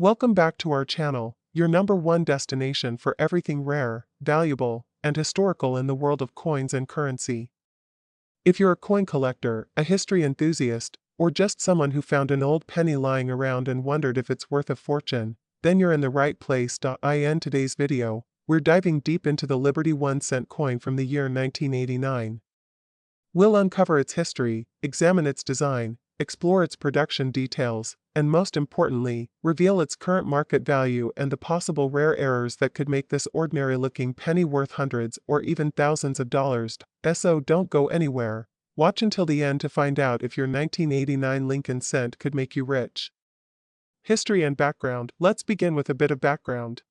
Welcome back to our channel, your number one destination for everything rare, valuable, and historical in the world of coins and currency. If you're a coin collector, a history enthusiast, or just someone who found an old penny lying around and wondered if it's worth a fortune, then you're in the right place. In today's video, we're diving deep into the Liberty 1-cent coin from the year 1989. We'll uncover its history, examine its design, explore its production details, and most importantly, reveal its current market value and the possible rare errors that could make this ordinary-looking penny worth hundreds or even thousands of dollars. So don't go anywhere. Watch until the end to find out if your 1989 Lincoln cent could make you rich. History and background. Let's begin with a bit of background.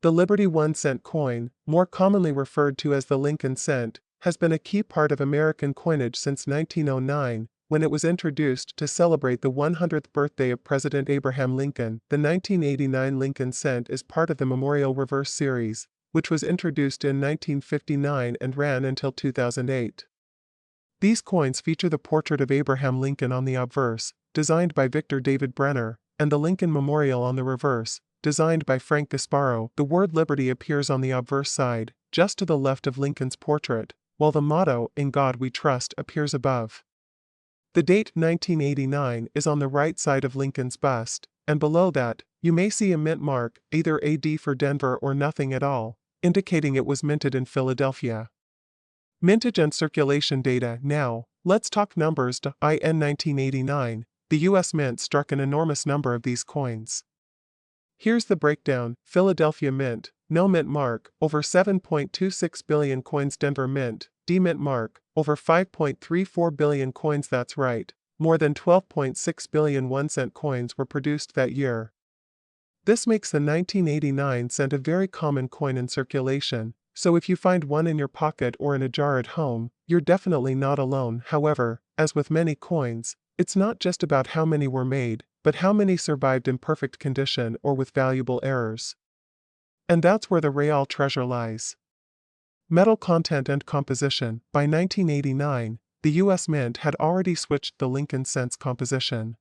The Liberty 1-cent coin, more commonly referred to as the Lincoln cent, has been a key part of American coinage since 1909, when it was introduced to celebrate the 100th birthday of President Abraham Lincoln. The 1989 Lincoln cent is part of the Memorial Reverse series, which was introduced in 1959 and ran until 2008. These coins feature the portrait of Abraham Lincoln on the obverse, designed by Victor David Brenner, and the Lincoln Memorial on the reverse, designed by Frank Gasparo. The word Liberty appears on the obverse side, just to the left of Lincoln's portrait, while the motto, "In God We Trust," appears above. The date 1989 is on the right side of Lincoln's bust, and below that, you may see a mint mark, either AD for Denver or nothing at all, indicating it was minted in Philadelphia. Mintage and circulation data. Now, let's talk numbers. In 1989, the U.S. Mint struck an enormous number of these coins. Here's the breakdown. Philadelphia Mint, no mint mark, over 7.26 billion coins. Denver Mint, D mint mark, over 5.34 billion coins. That's right, more than 12.6 billion 1-cent coins were produced that year. This makes the 1989 cent a very common coin in circulation, so if you find one in your pocket or in a jar at home, you're definitely not alone. However, as with many coins, it's not just about how many were made, but how many survived in perfect condition or with valuable errors. And that's where the real treasure lies. Metal content and composition. By 1989, the U.S. Mint had already switched the Lincoln cent's composition.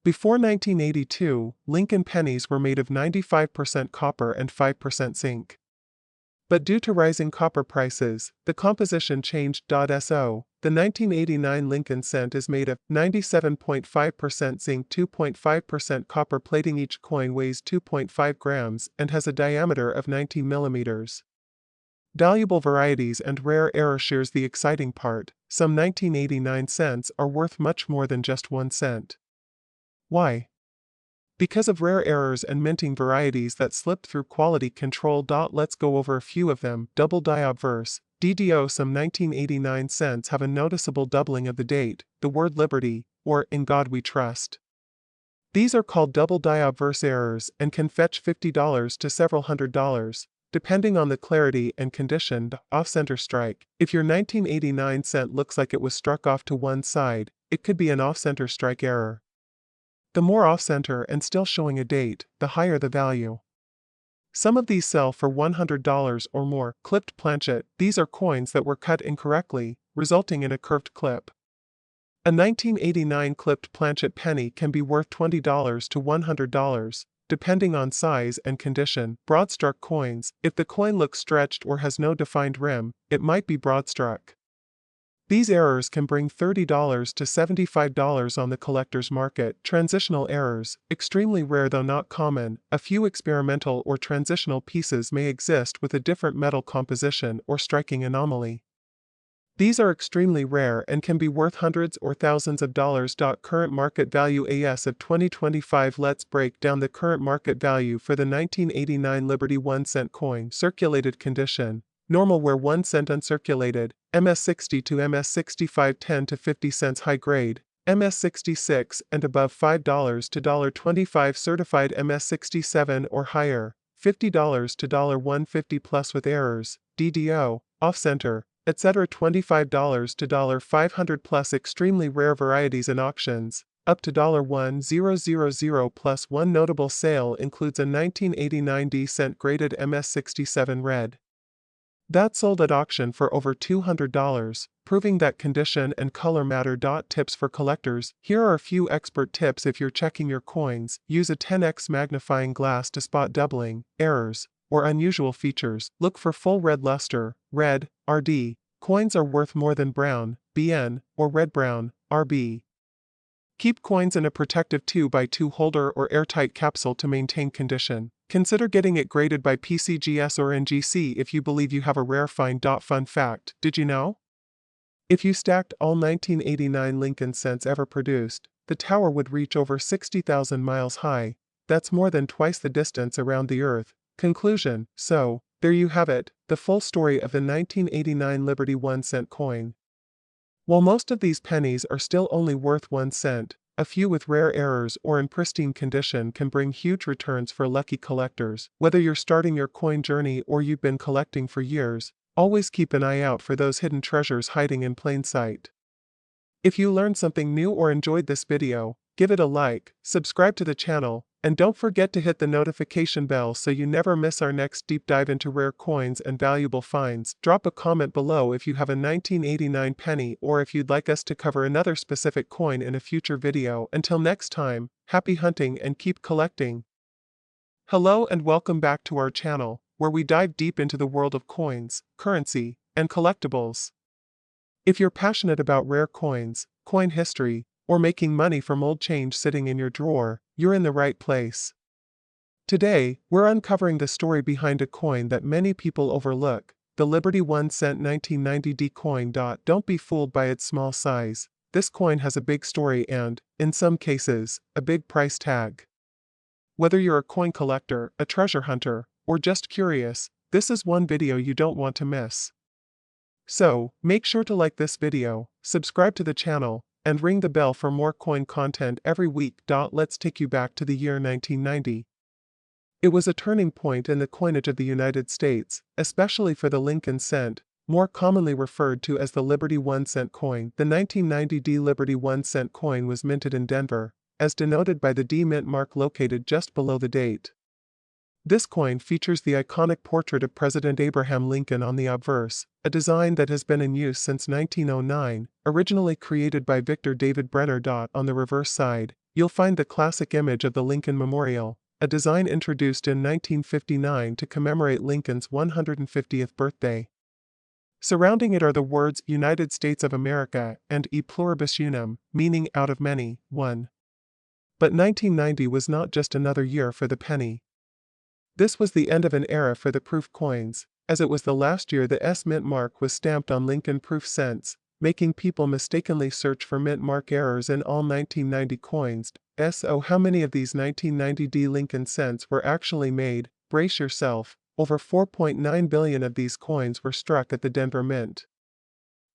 Before 1982, Lincoln pennies were made of 95% copper and 5% zinc. But due to rising copper prices, the composition changed. So, the 1989 Lincoln cent is made of 97.5% zinc, 2.5% copper plating. Each coin weighs 2.5 grams and has a diameter of 19 millimeters. Valuable varieties and rare error. Here's the exciting part. Some 1989 cents are worth much more than just 1 cent. Why? Because of rare errors and minting varieties that slipped through quality control. Let's go over a few of them. Double die obverse, DDO. Some 1989 cents have a noticeable doubling of the date, the word Liberty, or In God We Trust. These are called double die obverse errors and can fetch $50 to several $100s, depending on the clarity and condition. Off-center strike. If your 1989 cent looks like it was struck off to one side, it could be an off-center strike error. The more off-center and still showing a date, the higher the value. Some of these sell for $100 or more. Clipped planchet. These are coins that were cut incorrectly, resulting in a curved clip. A 1989 clipped planchet penny can be worth $20 to $100, depending on size and condition. Broad-struck coins. If the coin looks stretched or has no defined rim, it might be broad-struck. These errors can bring $30 to $75 on the collector's market. Transitional errors, extremely rare though not common. A few experimental or transitional pieces may exist with a different metal composition or striking anomaly. These are extremely rare and can be worth hundreds or thousands of dollars. Current market value as of 2025. Let's break down the current market value for the 1989 Liberty 1-cent coin. Circulated condition. Normal wear 1 cent. Uncirculated, MS60 to MS65 10 to 50 cents. High grade, MS66 and above $5 to $1.25. Certified MS67 or higher, $50 to $1.50 plus with errors, DDO, off-center, etc. $25 to $500 plus. Extremely rare varieties and auctions, up to $1,000 plus. One notable sale includes a 1989 D cent graded MS67 red. That sold at auction for over $200, proving that condition and color matter. Tips for collectors. Here are a few expert tips if you're checking your coins. Use a 10x magnifying glass to spot doubling, errors, or unusual features. Look for full red luster, red, RD. Coins are worth more than brown, BN, or red-brown, RB. Keep coins in a protective 2x2 holder or airtight capsule to maintain condition. Consider getting it graded by PCGS or NGC if you believe you have a rare find. Fun fact, did you know? If you stacked all 1989 Lincoln cents ever produced, the tower would reach over 60,000 miles high. That's more than twice the distance around the Earth. Conclusion. So, there you have it, the full story of the 1989 Liberty 1-cent coin. While most of these pennies are still only worth 1 cent, a few with rare errors or in pristine condition can bring huge returns for lucky collectors. Whether you're starting your coin journey or you've been collecting for years, always keep an eye out for those hidden treasures hiding in plain sight. If you learned something new or enjoyed this video, give it a like, subscribe to the channel, and don't forget to hit the notification bell so you never miss our next deep dive into rare coins and valuable finds. Drop a comment below if you have a 1989 penny or if you'd like us to cover another specific coin in a future video. Until next time, happy hunting and keep collecting. Hello and welcome back to our channel, where we dive deep into the world of coins, currency, and collectibles. If you're passionate about rare coins, coin history, or making money from old change sitting in your drawer, you're in the right place. Today, we're uncovering the story behind a coin that many people overlook, the Liberty 1-cent 1990D coin. Don't be fooled by its small size. This coin has a big story and, in some cases, a big price tag. Whether you're a coin collector, a treasure hunter, or just curious, this is one video you don't want to miss. So, make sure to like this video, subscribe to the channel, and ring the bell for more coin content every week. Let's take you back to the year 1990. It was a turning point in the coinage of the United States, especially for the Lincoln cent, more commonly referred to as the Liberty 1-cent coin. The 1990D Liberty 1-cent coin was minted in Denver, as denoted by the D mint mark located just below the date. This coin features the iconic portrait of President Abraham Lincoln on the obverse, a design that has been in use since 1909, originally created by Victor David Brenner. On the reverse side, you'll find the classic image of the Lincoln Memorial, a design introduced in 1959 to commemorate Lincoln's 150th birthday. Surrounding it are the words United States of America and E pluribus unum, meaning out of many, one. But 1990 was not just another year for the penny. This was the end of an era for the proof coins, as it was the last year the S mint mark was stamped on Lincoln proof cents, making people mistakenly search for mint mark errors in all 1990 coins. So how many of these 1990D Lincoln cents were actually made? Brace yourself, over 4.9 billion of these coins were struck at the Denver Mint.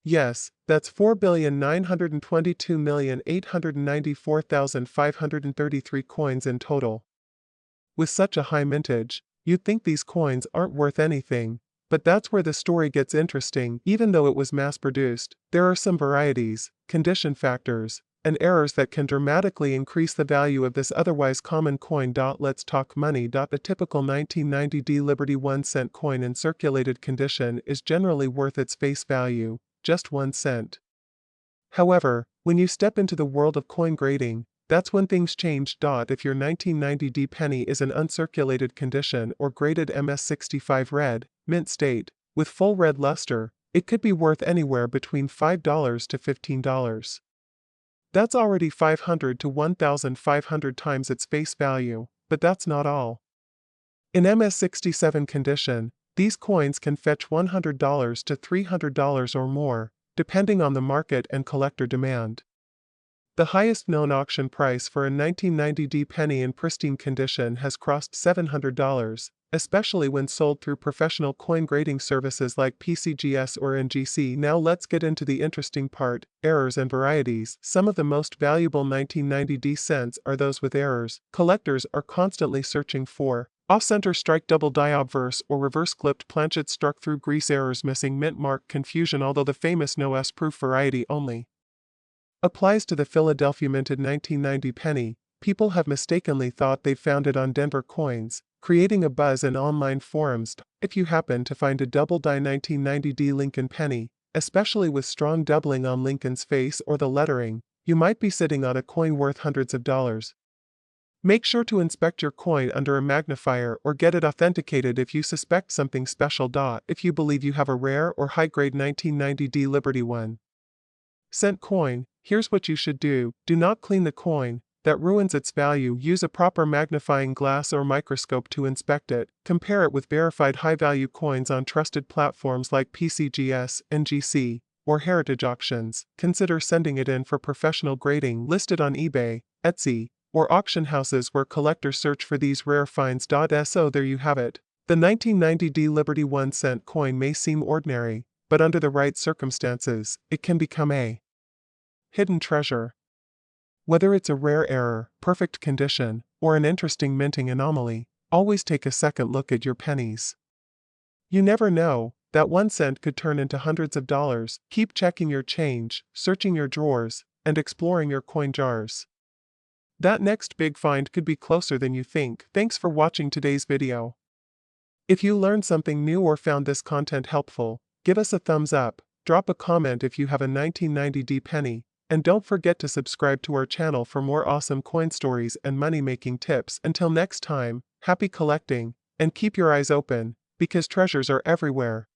Yes, that's 4,922,894,533 coins in total. With such a high mintage, you'd think these coins aren't worth anything, but that's where the story gets interesting. Even though it was mass-produced, there are some varieties, condition factors, and errors that can dramatically increase the value of this otherwise common coin. Let's talk money. The typical 1990D Liberty 1-cent coin in circulated condition is generally worth its face value, just 1 cent. However, when you step into the world of coin grading, that's when things change. If your 1990D penny is in uncirculated condition or graded MS65 red, mint state, with full red luster, it could be worth anywhere between $5 to $15. That's already 500 to 1,500 times its face value, but that's not all. In MS67 condition, these coins can fetch $100 to $300 or more, depending on the market and collector demand. The highest known auction price for a 1990D penny in pristine condition has crossed $700, especially when sold through professional coin grading services like PCGS or NGC. Now let's get into the interesting part, errors and varieties. Some of the most valuable 1990D cents are those with errors. Collectors are constantly searching for off-center strike, double die obverse or reverse clipped planchet, struck through grease, errors, missing mint mark, confusion. Although the famous no S proof variety only applies to the Philadelphia minted 1990 penny, people have mistakenly thought they've found it on Denver coins, creating a buzz in online forums. If you happen to find a double-die 1990D Lincoln penny, especially with strong doubling on Lincoln's face or the lettering, you might be sitting on a coin worth hundreds of dollars. Make sure to inspect your coin under a magnifier or get it authenticated if you suspect something special. If you believe you have a rare or high-grade 1990D Liberty 1 cent coin, here's what you should do. Do not clean the coin. That ruins its value. Use a proper magnifying glass or microscope to inspect it. Compare it with verified high-value coins on trusted platforms like PCGS, NGC, or Heritage Auctions. Consider sending it in for professional grading. Listed on eBay, Etsy, or auction houses where collectors search for these rare finds. So there you have it. The 1990D Liberty 1 cent coin may seem ordinary, but under the right circumstances, it can become a hidden treasure. Whether it's a rare error, perfect condition, or an interesting minting anomaly, always take a second look at your pennies. You never know, that 1 cent could turn into hundreds of dollars. Keep checking your change, searching your drawers, and exploring your coin jars. That next big find could be closer than you think. Thanks for watching today's video. If you learned something new or found this content helpful, give us a thumbs up, drop a comment if you have a 1990D penny, and don't forget to subscribe to our channel for more awesome coin stories and money-making tips. Until next time, happy collecting, and keep your eyes open, because treasures are everywhere.